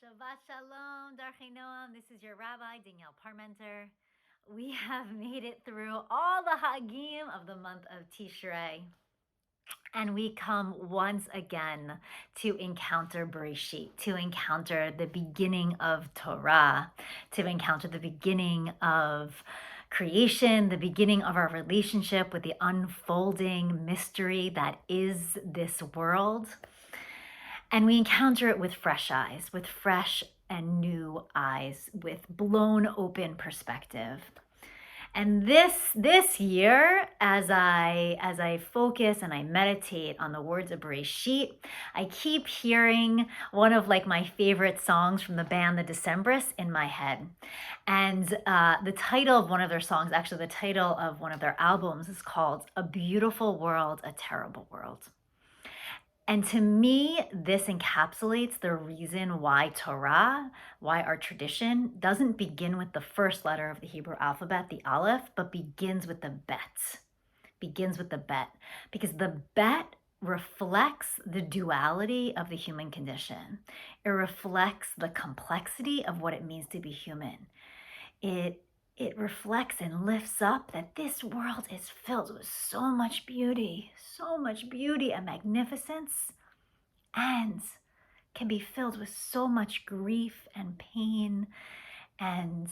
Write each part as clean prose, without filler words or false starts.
Shabbat Shalom, Darchei Noam. This is your Rabbi, Danielle Parmenter. We have made it through all the Hagim of the month of Tishrei. And we come once again to encounter Bereshit, to encounter the beginning of Torah, to encounter the beginning of creation, the beginning of our relationship with the unfolding mystery that is this world. And we encounter it with fresh eyes, with fresh and new eyes, with blown open perspective. And this year, as I focus and I meditate on the words of Bereshit, I keep hearing one of my favorite songs from the band The Decemberists in my head. And the title of one of their songs, actually the title of one of their albums, is called A Beautiful World, A Terrible World. And to me, this encapsulates the reason why Torah, why our tradition doesn't begin with the first letter of the Hebrew alphabet, the Aleph, but begins with the bet. Begins with the bet. Because the bet reflects the duality of the human condition. It reflects the complexity of what it means to be human. It reflects and lifts up that this world is filled with so much beauty and magnificence, and can be filled with so much grief and pain and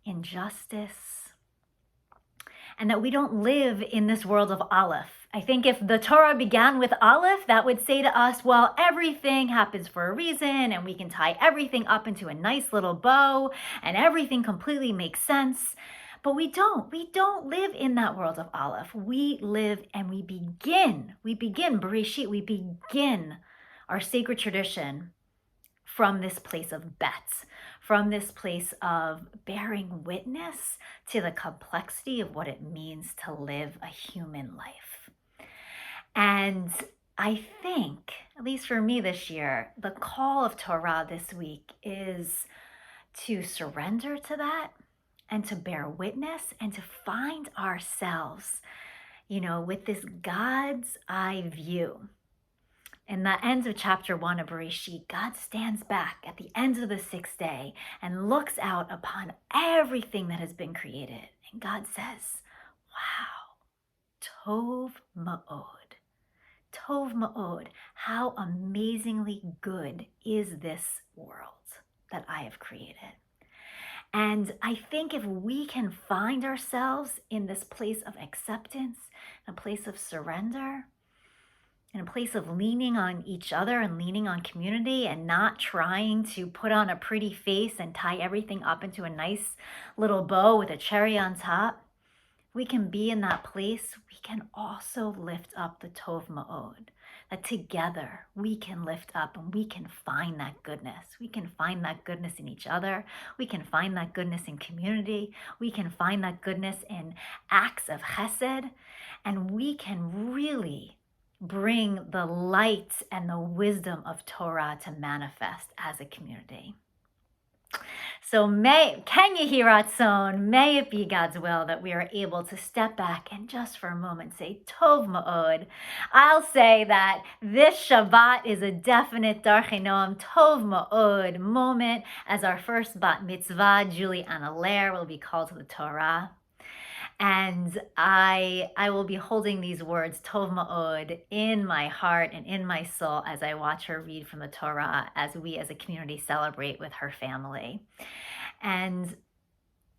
injustice, and that we don't live in this world of Aleph. I think if the Torah began with Aleph, that would say to us, well, everything happens for a reason, and we can tie everything up into a nice little bow, and everything completely makes sense. But we don't live in that world of Aleph. We live and we begin Bereshit, we begin our sacred tradition from this place of bet, from this place of bearing witness to the complexity of what it means to live a human life. And I think, at least for me this year, the call of Torah this week is to surrender to that and to bear witness and to find ourselves, with this God's eye view. In the end of chapter 1 of Bereshit, God stands back at the end of the sixth day and looks out upon everything that has been created. And God says, wow, Tov Ma'od. Tov Ma'od, how amazingly good is this world that I have created. And I think if we can find ourselves in this place of acceptance, a place of surrender, in a place of leaning on each other and leaning on community and not trying to put on a pretty face and tie everything up into a nice little bow with a cherry on top, we can be in that place. We can also lift up the Tov Ma'od, that together we can lift up and we can find that goodness. We can find that goodness in each other. We can find that goodness in community. We can find that goodness in acts of chesed. And we can really bring the light and the wisdom of Torah to manifest as a community. So can you hear Ratzon? May it be God's will that we are able to step back and just for a moment say, Tov Ma'od. I'll say that this Shabbat is a definite Darchei Noam Tov Ma'od moment as our first bat mitzvah, Julie Anna Lair, will be called to the Torah. And I will be holding these words, Tov Ma'od, in my heart and in my soul as I watch her read from the Torah, as we as a community celebrate with her family. And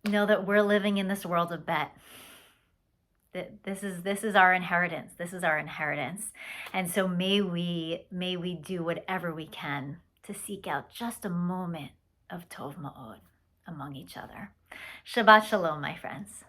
know that we're living in this world of bet. This is our inheritance. This is our inheritance. And so may we do whatever we can to seek out just a moment of Tov Ma'od among each other. Shabbat Shalom, my friends.